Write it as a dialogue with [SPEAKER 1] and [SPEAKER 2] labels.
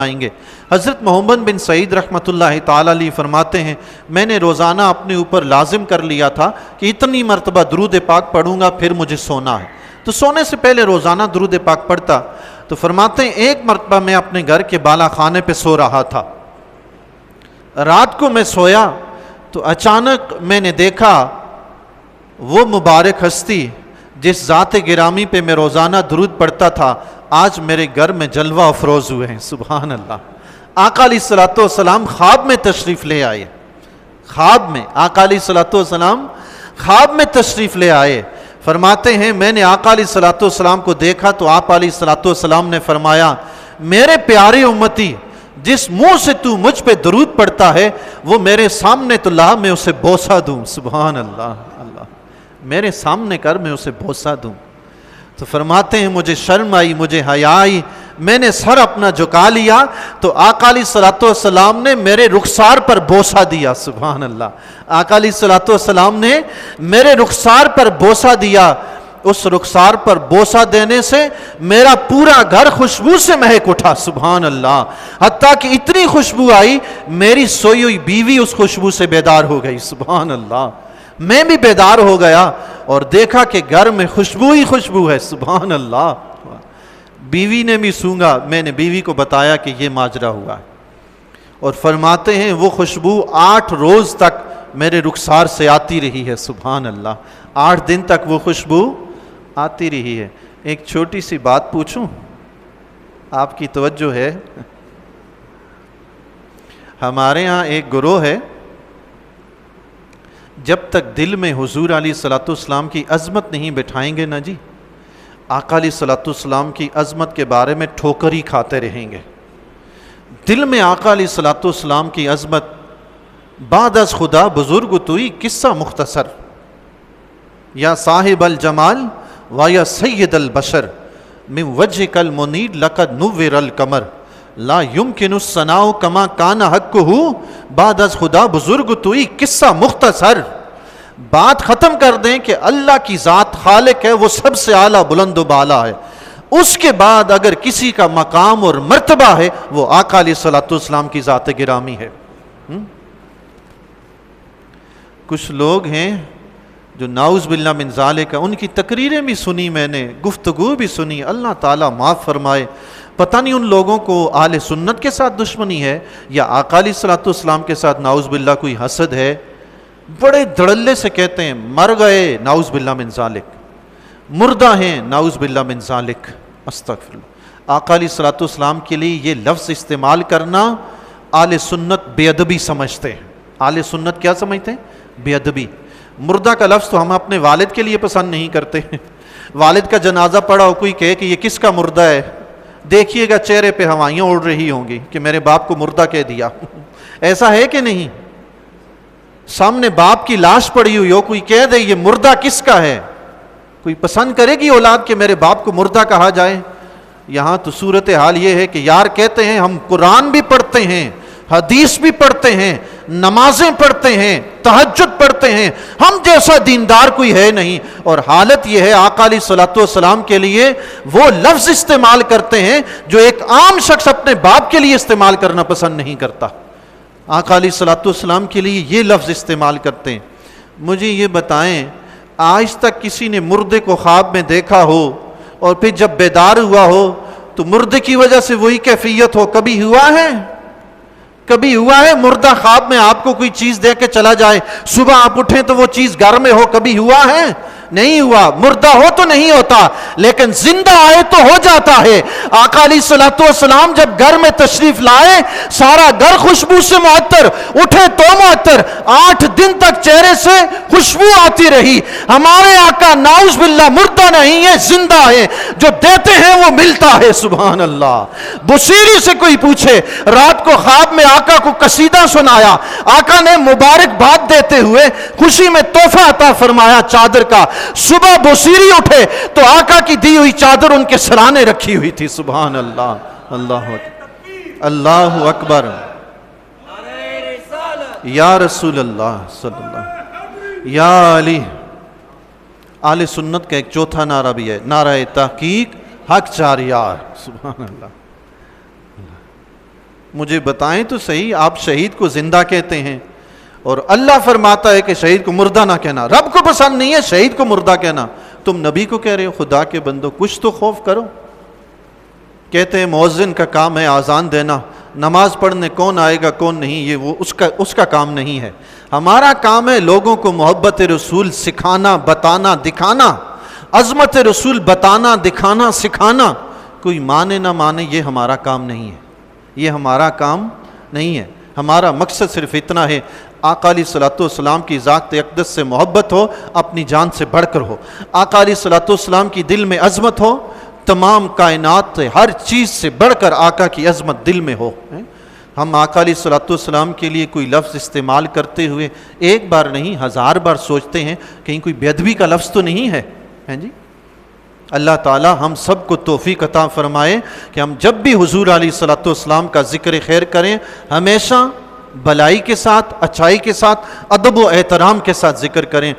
[SPEAKER 1] آئیں گے۔ حضرت محمد بن سعید رحمۃ اللہ تعالیٰ علیہ فرماتے ہیں میں نے روزانہ اپنے اوپر لازم کر لیا تھا کہ اتنی مرتبہ درود پاک پڑھوں گا پھر مجھے سونا ہے، تو سونے سے پہلے روزانہ درود پاک پڑھتا۔ تو فرماتے ہیں ایک مرتبہ میں اپنے گھر کے بالا خانے پہ سو رہا تھا، رات کو میں سویا تو اچانک میں نے دیکھا وہ مبارک ہستی جس ذات گرامی پہ میں روزانہ درود پڑھتا تھا آج میرے گھر میں جلوہ افروز ہوئے ہیں۔ سبحان اللہ۔ آقا علیہ الصلوۃ والسلام خواب میں تشریف لے آئے، خواب میں آقا علیہ الصلوۃ والسلام خواب میں تشریف لے آئے۔ فرماتے ہیں میں نے آقا علیہ الصلوۃ والسلام کو دیکھا تو آقا علیہ الصلوۃ والسلام نے فرمایا میرے پیارے امتی جس منہ سے تو مجھ پہ درود پڑھتا ہے وہ میرے سامنے تو لا میں اسے بوسہ دوں۔ سبحان اللہ، اللہ میرے سامنے کر میں اسے بوسہ دوں۔ تو فرماتے ہیں مجھے شرم آئی، مجھے حیا آئی، میں نے سر اپنا جھکا لیا تو آقا علیہ الصلوۃ والسلام نے میرے رخسار پر بوسہ دیا۔ سبحان اللہ۔ آقا علیہ الصلوۃ والسلام نے میرے رخسار پر بوسہ دیا۔ اس رخسار پر بوسہ دینے سے میرا پورا گھر خوشبو سے مہک اٹھا۔ سبحان اللہ۔ حتیٰ کہ اتنی خوشبو آئی میری سوئی ہوئی بیوی اس خوشبو سے بیدار ہو گئی۔ سبحان اللہ۔ میں بھی بیدار ہو گیا اور دیکھا کہ گھر میں خوشبو ہی خوشبو ہے۔ سبحان اللہ۔ بیوی نے بھی سونگا، میں نے بیوی کو بتایا کہ یہ ماجرا ہوا ہے، اور فرماتے ہیں وہ خوشبو 8 روز تک میرے رخسار سے آتی رہی ہے۔ سبحان اللہ۔ 8 دن تک وہ خوشبو آتی رہی ہے۔ ایک چھوٹی سی بات پوچھوں، آپ کی توجہ ہے؟ ہمارے ہاں ایک گروہ ہے جب تک دل میں حضور علیہ الصلوۃ والسلام کی عظمت نہیں بٹھائیں گے نا جی، آقا علیہ الصلوۃ والسلام کی عظمت کے بارے میں ٹھوکر ہی کھاتے رہیں گے۔ دل میں آقا علیہ الصلوۃ والسلام کی عظمت، بعد از خدا بزرگ توئی قصہ مختصر، یا صاحب الجمال و یا سید البشر من وجهک المنیر لقد نور القمر لا یمکن الثناء کما کان حقہ، بعد از خدا بزرگ توئی قصہ مختصر۔ بات ختم کر دیں کہ اللہ کی ذات خالق ہے، وہ سب سے اعلیٰ بلند و بالا ہے، اس کے بعد اگر کسی کا مقام اور مرتبہ ہے وہ آقا علیہ الصلوۃ والسلام کی ذات گرامی ہے۔ کچھ لوگ ہیں جو نعوذ باللہ من ذالک، ان کی تقریریں بھی سنی میں نے، گفتگو بھی سنی، اللہ تعالیٰ معاف فرمائے، پتہ نہیں ان لوگوں کو اہل سنت کے ساتھ دشمنی ہے یا آقا علیہ الصلوۃ والسلام کے ساتھ نعوذ باللہ کوئی حسد ہے۔ بڑے دھڑلے سے کہتے ہیں مر گئے نعوذ باللہ من ذالک، مردہ ہیں نعوذ باللہ من ذالک، استغفر اللہ۔ آقا علیہ الصلوۃ والسلام کے لیے یہ لفظ استعمال کرنا اہل سنت بے ادبی سمجھتے ہیں۔ اہل سنت کیا سمجھتے ہیں؟ بے ادبی۔ مردہ کا لفظ تو ہم اپنے والد کے لیے پسند نہیں کرتے۔ والد کا جنازہ پڑا ہو، کوئی کہے کہ یہ کس کا مردہ ہے، دیکھیے گا چہرے پہ ہوائیاں اڑ رہی ہوں گی کہ میرے باپ کو مردہ کہہ دیا۔ ایسا ہے کہ نہیں؟ سامنے باپ کی لاش پڑی ہوئی ہو، کوئی کہہ دے یہ مردہ کس کا ہے، کوئی پسند کرے گی اولاد کہ میرے باپ کو مردہ کہا جائے؟ یہاں تو صورتحال یہ ہے کہ یار کہتے ہیں ہم قرآن بھی پڑھتے ہیں، حدیث بھی پڑھتے ہیں، نمازیں پڑھتے ہیں، تہجد پڑھتے ہیں، ہم جیسا دیندار کوئی ہے نہیں، اور حالت یہ ہے آقا علیہ الصلوۃ والسلام کے لیے وہ لفظ استعمال کرتے ہیں جو ایک عام شخص اپنے باپ کے لیے استعمال کرنا پسند نہیں کرتا۔ آقا علیہ الصلوۃ والسلام کے لیے یہ لفظ استعمال کرتے ہیں۔ مجھے یہ بتائیں آج تک کسی نے مردے کو خواب میں دیکھا ہو اور پھر جب بیدار ہوا ہو تو مردے کی وجہ سے وہی کیفیت ہو؟ کبھی ہوا ہے؟ کبھی ہوا ہے مردہ خواب میں آپ کو کوئی چیز دے کے چلا جائے، صبح آپ اٹھیں تو وہ چیز گھر میں ہو؟ کبھی ہوا ہے؟ نہیں ہوا۔ مردہ ہو تو نہیں ہوتا، لیکن زندہ آئے تو ہو جاتا ہے۔ آقا علیہ الصلوۃ والسلام جب گھر میں تشریف لائے سارا گھر خوشبو سے معطر، اٹھے تو معطر، 8 دن تک چہرے سے خوشبو آتی رہی۔ ہمارے آقا نعوذ باللہ مردہ نہیں ہے، زندہ ہے، جو دیتے ہیں وہ ملتا ہے۔ سبحان اللہ۔ بصیری سے کوئی پوچھے، رات کو خواب میں آقا کو قصیدہ سنایا، آقا نے مبارکباد دیتے ہوئے خوشی میں تحفہ عطا فرمایا چادر کا۔ صبح بصیری اٹھے تو آقا کی دی ہوئی چادر ان کے سرانے رکھی ہوئی تھی۔ سبحان اللہ۔ اللہ اکبر، اللہ اکبر، یا رسول اللہ صلی اللہ، یا علی۔ اہل سنت کا ایک چوتھا نعرہ بھی ہے، نعرہ تحقیق حق چار یار۔ سبحان اللہ۔ مجھے بتائیں تو صحیح، آپ شہید کو زندہ کہتے ہیں اور اللہ فرماتا ہے کہ شہید کو مردہ نہ کہنا، رب کو پسند نہیں ہے شہید کو مردہ کہنا، تم نبی کو کہہ رہے ہو خدا کے بندو کچھ تو خوف کرو۔ کہتے ہیں مؤذن کا کام ہے آذان دینا، نماز پڑھنے کون آئے گا کون نہیں یہ وہ اس کا کام نہیں ہے، ہمارا کام ہے لوگوں کو محبت رسول سکھانا، بتانا، دکھانا، عظمت رسول بتانا، دکھانا، سکھانا۔ کوئی مانے نہ مانے یہ ہمارا کام نہیں ہے، یہ ہمارا کام نہیں ہے۔ ہمارا مقصد صرف اتنا ہے، آقا علیہ الصلوۃ والسلام کی ذات اقدس سے محبت ہو، اپنی جان سے بڑھ کر ہو، آقا علیہ الصلوۃ والسلام کی دل میں عظمت ہو، تمام کائنات ہر چیز سے بڑھ کر آقا کی عظمت دل میں ہو۔ ہم آقا علیہ الصلوۃ والسلام کے لیے کوئی لفظ استعمال کرتے ہوئے ایک بار نہیں 1000 بار سوچتے ہیں کہیں کوئی بے ادبی کا لفظ تو نہیں ہے جی۔ اللہ تعالی ہم سب کو توفیق عطا فرمائے کہ ہم جب بھی حضور علیہ الصلوۃ والسلام کا ذکر خیر کریں ہمیشہ بلائی کے ساتھ، اچھائی کے ساتھ، ادب و احترام کے ساتھ ذکر کریں۔